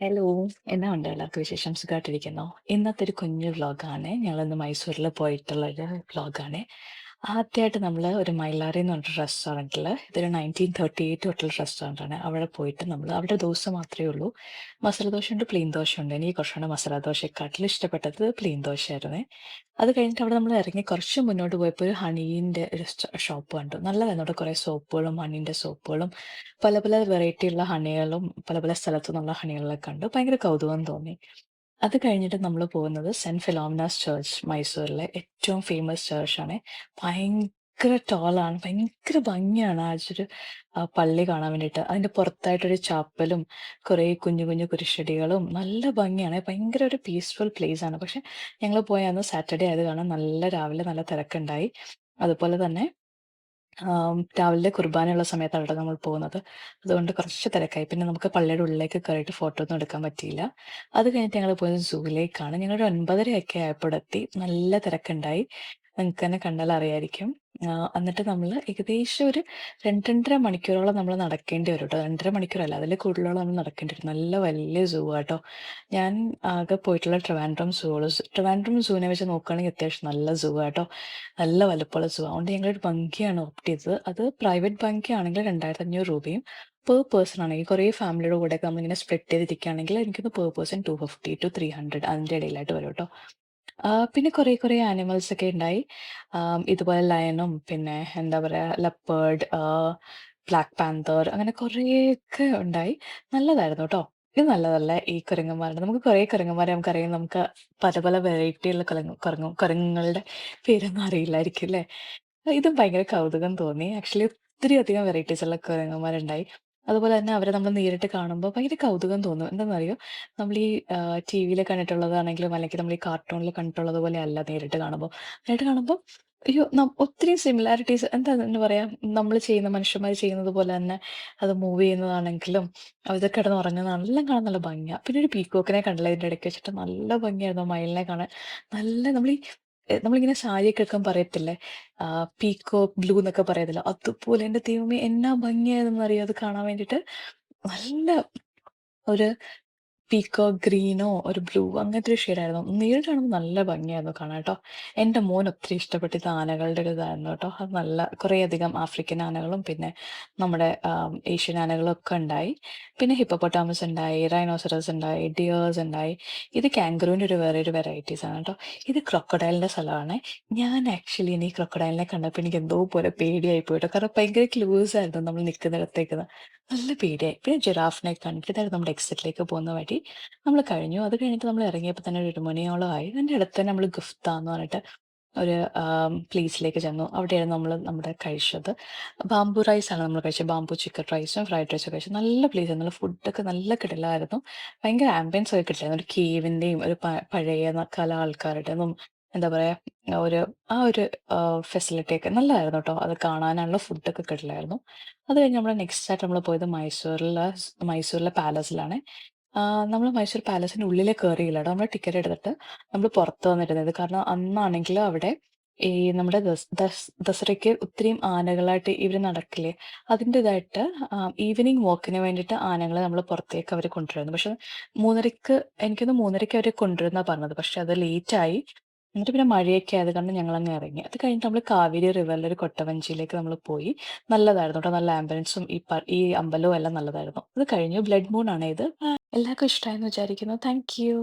Hello. എന്നാ ഉണ്ട് എല്ലാവർക്കും വിശേഷം? സുഖമായിട്ടിരിക്കുന്നോ? ഇന്നത്തെ ഒരു കുഞ്ഞു വ്ലോഗാണ്. ഞങ്ങളിന്ന് മൈസൂരിൽ പോയിട്ടുള്ള ഒരു വ്ലോഗാണ്. ആദ്യമായിട്ട് നമ്മൾ ഒരു മൈലാറി എന്ന് പറഞ്ഞിട്ട് റെസ്റ്റോറൻറ്റിൽ ഇതൊരു 1938 തൊട്ടുള്ള റെസ്റ്റോറൻ്റാണ്. അവിടെ പോയിട്ട് നമ്മൾ അവിടെ ദോശ മാത്രമേ ഉള്ളൂ. മസാല ദോശയുണ്ട്, പ്ലെയിൻ ദോശയുണ്ട്. എനിക്ക് കുറച്ചുകൂടെ മസാല ദോശയെക്കാട്ടിലും ഇഷ്ടപ്പെട്ടത് പ്ലെയിൻ ദോശയായിരുന്നേ. അത് കഴിഞ്ഞിട്ട് അവിടെ നമ്മൾ ഇറങ്ങി കുറച്ച് മുന്നോട്ട് പോയപ്പോൾ ഒരു ഹണീൻ്റെ ഒരു ഷോപ്പ് കണ്ടു. നല്ലതായിരുന്നു. അവിടെ കുറേ സോപ്പുകളും ഹണീൻ്റെ സോപ്പുകളും പല പല വെറൈറ്റി ഉള്ള ഹണികളും പല പല സ്ഥലത്തു നിന്നുള്ള ഹണികളൊക്കെ കണ്ടു. ഭയങ്കര കൗതുകം തോന്നി. അത് കഴിഞ്ഞിട്ട് നമ്മൾ പോകുന്നത് സെന്റ് ഫിലോമിനാസ് ചർച്ച് മൈസൂരിലെ ഏറ്റവും ഫേമസ് ചർച്ചാണ്. ഭയങ്കര ടോളാണ്. ഭയങ്കര ഭംഗിയാണ് പള്ളി കാണാൻ വേണ്ടിയിട്ട്. അതിൻ്റെ പുറത്തായിട്ടൊരു ചാപ്പലും കുറേ കുഞ്ഞു കുഞ്ഞു കുരിശടികളും നല്ല ഭംഗിയാണ്. ഭയങ്കര ഒരു പീസ്ഫുൾ പ്ലേസ് ആണ്. പക്ഷെ ഞങ്ങൾ പോയ അന്ന് സാറ്റർഡേ ആയത് കാരണം നല്ല രാവിലെ നല്ല തിരക്കുണ്ടായി. അതുപോലെ തന്നെ രാവിലെ കുർബാനയുള്ള സമയത്താണ് കേട്ടോ നമ്മൾ പോകുന്നത്. അതുകൊണ്ട് കുറച്ച് തിരക്കായി. പിന്നെ നമുക്ക് പള്ളിയുടെ ഉള്ളിലേക്ക് കയറിയിട്ട് ഫോട്ടോ ഒന്നും എടുക്കാൻ പറ്റിയില്ല. അത് കഴിഞ്ഞിട്ട് ഞങ്ങൾ പോയത് സൂവിലേക്കാണ്. ഞങ്ങളൊരു 9:30 ഒക്കെ ആയപ്പോൾ അവിടെ എത്തി. നല്ല തിരക്കുണ്ടായി. നിങ്ങൾക്ക് തന്നെ കണ്ടാൽ അറിയായിരിക്കും. എന്നിട്ട് നമ്മൾ ഏകദേശം ഒരു 2, 2:30 മണിക്കൂറോളം നമ്മൾ നടക്കേണ്ടി വരും കേട്ടോ. 2:30 മണിക്കൂറല്ല, അതിൽ കൂടുതലോളം നമ്മൾ നടക്കേണ്ടി വരും. നല്ല വലിയ സൂ ആട്ടോ. ഞാൻ ആകെ പോയിട്ടുള്ള ട്രിവാൻഡ്രം സൂ ഉള്ളൂ. ട്രിവാൻഡ്രം സൂവിനെ വെച്ച് നോക്കുകയാണെങ്കിൽ അത്യാവശ്യം നല്ല സൂ ആട്ടോ. നല്ല വലുപ്പമുള്ള സൂ. അതുകൊണ്ട് ഞങ്ങളൊരു ബങ്കിയാണ് ഓപ്റ്റ് ചെയ്തത്. അത് പ്രൈവറ്റ് ബങ്കി ആണെങ്കിൽ 2,500 രൂപയും പെർ പേഴ്സൺ ആണെങ്കിൽ കുറേ ഫാമിലിയുടെ കൂടെയൊക്കെ നമ്മളിങ്ങനെ സ്പ്ലിറ്റ് ചെയ്തിരിക്കുകയാണെങ്കിൽ എനിക്കൊന്ന് പെർ പേഴ്സൺ 250 ടു 300 അതിൻ്റെ ഇടയിലായിട്ട് വരും കേട്ടോ. പിന്നെ കുറേ കുറേ ആനിമൽസ് ഒക്കെ ഉണ്ടായി. ഇതുപോലെ ലയണും പിന്നെ എന്താ പറയുക ലെപ്പേർഡ്, ബ്ലാക്ക് പാന്തർ അങ്ങനെ കുറേയൊക്കെ ഉണ്ടായി. നല്ലതായിരുന്നു കേട്ടോ. ഇത് നല്ലതല്ല ഈ കുരങ്ങന്മാരുടെ നമുക്ക് കുറേ കുരങ്ങന്മാരെ നമുക്കറിയാം. നമുക്ക് പല പല വെറൈറ്റിയുള്ള കുരങ്ങുകളുടെ പേരൊന്നും അറിയില്ലായിരിക്കും അല്ലേ? ഇതും ഭയങ്കര കൗതുകം തോന്നി. ആക്ച്വലി ഒത്തിരി അധികം വെറൈറ്റീസുള്ള കുരങ്ങന്മാരുണ്ടായി. അതുപോലെ തന്നെ അവരെ നമ്മൾ നേരിട്ട് കാണുമ്പോൾ ഭയങ്കര കൗതുകം തോന്നും. എന്താണെന്നറിയോ? നമ്മൾ ഈ ടിവിയിൽ കണ്ടിട്ടുള്ളതാണെങ്കിലും അല്ലെങ്കിൽ നമ്മൾ ഈ കാർട്ടൂണിൽ കണ്ടിട്ടുള്ളത് പോലെ അല്ല നേരിട്ട് കാണുമ്പോൾ. നേരിട്ട് കാണുമ്പോൾ അയ്യോ ഒത്തിരി സിമിലാരിറ്റീസ് എന്താ അതിന് പറയാ നമ്മൾ ചെയ്യുന്ന മനുഷ്യന്മാർ ചെയ്യുന്നത് പോലെ തന്നെ അത് മൂവ് ചെയ്യുന്നതാണെങ്കിലും അത് കിടന്നുറങ്ങുന്നതാണ് എല്ലാം കാണാൻ നല്ല ഭംഗിയാ. പിന്നെ ഒരു പീക്കോക്കിനെ കണ്ടില്ലേ ഇതിൻ്റെ ഇടയ്ക്ക് വെച്ചിട്ട് നല്ല ഭംഗിയായിരുന്നു മയിലിനെ കാണാൻ. നല്ല നമ്മളിങ്ങനെ സാരിയൊക്കെ എടുക്കുമ്പോൾ പറയത്തില്ലേ പീക്കോക്ക് ബ്ലൂ എന്നൊക്കെ പറയത്തില്ലേ അതുപോലെ എൻ്റെ ദൈവമേ എന്നാ ഭംഗിയായിരുന്നെന്നറിയോ അത് കാണാൻ വേണ്ടിയിട്ട്. നല്ല ഒരു പീക്കോക്ക് ഗ്രീനോ ഒരു ബ്ലൂ അങ്ങനത്തെ ഒരു ഷെയ്ഡായിരുന്നു. നേരിട്ട് കാണുമ്പോൾ നല്ല ഭംഗിയായിരുന്നു കാണാൻ ട്ടോ. എൻ്റെ മോന് ഒത്തിരി ഇഷ്ടപ്പെട്ട ഇത് ആനകളുടെ ഒരു ഇതായിരുന്നു കേട്ടോ. അത് നല്ല കുറേയധികം ആഫ്രിക്കൻ ആനകളും പിന്നെ നമ്മുടെ ഏഷ്യൻ ആനകളും ഒക്കെ ഉണ്ടായി. പിന്നെ ഹിപ്പോപ്പൊട്ടാമസ് ഉണ്ടായി, റൈനോസറസ് ഉണ്ടായി, ഡിയേഴ്സ് ഉണ്ടായി. ഇത് കാംഗറൂവിൻ്റെ വേറൊരു വെറൈറ്റീസ് ആണ് കേട്ടോ. ഇത് ക്രൊക്കഡൈലിൻ്റെ സ്ഥലമാണ്. ഞാൻ ആക്ച്വലി ഈ ക്രൊക്കഡൈലിനെ കണ്ടപ്പോൾ എനിക്ക് എന്തോ പോലെ പേടിയായി പോയിട്ടോ. കാരണം ഭയങ്കര ക്ലോസ് ആയിരുന്നു നമ്മൾ നിൽക്കുന്നിടത്തേക്ക്. നല്ല പേടിയായി. പിന്നെ ജിറാഫിനെ കണ്ടിട്ട് ഇതായിരുന്നു നമ്മുടെ എക്സിറ്റിലേക്ക് പോകുന്ന വഴി. നമ്മൾ കഴിഞ്ഞു. അത് കഴിഞ്ഞിട്ട് നമ്മൾ ഇറങ്ങിയപ്പോൾ തന്നെ ഒരു 1 മണിയോളം ആയി. അതിൻ്റെ അടുത്ത് തന്നെ നമ്മൾ ഗുഫ്ത എന്ന് പറഞ്ഞിട്ട് ഒരു പ്ലേസിലേക്ക് ചെന്നു. അവിടെയായിരുന്നു നമ്മുടെ കഴിച്ചത്. ബാംബു റൈസാണ് നമ്മൾ കഴിച്ചത്. ബാംബു ചിക്കൻ റൈസും ഫ്രൈഡ് റൈസും കഴിച്ചു. നല്ല പ്ലേസായിരുന്നു. നല്ല ഫുഡൊക്കെ നല്ല കിടിലമായിരുന്നു. ഭയങ്കര ആംബിയൻസ് ഒക്കെ കിട്ടില്ലായിരുന്നു. ഒരു കേവിൻ്റെയും ഒരു പഴയ കാല ആൾക്കാരുടേതും എന്താ പറയാ ഒരു ഒരു ഫെസിലിറ്റിയൊക്കെ നല്ലതായിരുന്നു കേട്ടോ. അത് കാണാനുള്ള ഫുഡൊക്കെ കിടിലമായിരുന്നു. അത് കഴിഞ്ഞ് നമ്മൾ നെക്സ്റ്റ് ആയിട്ട് നമ്മൾ പോയത് മൈസൂരിലെ പാലസിലാണ്. നമ്മൾ മൈസൂർ പാലസിൻ്റെ ഉള്ളിൽ കയറിയില്ല കേട്ടോ. നമ്മൾ ടിക്കറ്റ് എടുത്തിട്ട് നമ്മൾ പുറത്ത് വന്നിരുന്നത്. കാരണം അന്നാണെങ്കിൽ അവിടെ ഈ നമ്മുടെ ദസറയ്ക്ക് ഒത്തിരിയും ആനകളായിട്ട് ഇവർ നടക്കില്ലേ അതിൻ്റെതായിട്ട് ഈവനിങ് വാക്കിന് വേണ്ടിയിട്ട് ആനകളെ നമ്മൾ പുറത്തേക്ക് അവർ കൊണ്ടുവരുന്നു. പക്ഷെ 3:30 എനിക്കൊന്ന് 3:30 അവർ കൊണ്ടുവരുന്നാണ് പറഞ്ഞത്. പക്ഷെ അത് ലേറ്റായി. എന്നിട്ട് പിന്നെ മഴയൊക്കെ ആയത് കാരണം ഞങ്ങളങ്ങ് ഇറങ്ങി. അത് കഴിഞ്ഞിട്ട് നമ്മൾ കാവേരി റിവറിൽ ഒരു കൊട്ടവഞ്ചിയിലേക്ക് നമ്മൾ പോയി. നല്ലതായിരുന്നു കേട്ടോ. നല്ല ആംബുലൻസും ഈ അമ്പലവും എല്ലാം നല്ലതായിരുന്നു. അത് കഴിഞ്ഞു. ബ്ലഡ് മൂൺ ആണ് ഇത്. എല്ലാവർക്കും ഇഷ്ടമായെന്ന് വിചാരിക്കുന്നു. Thank you.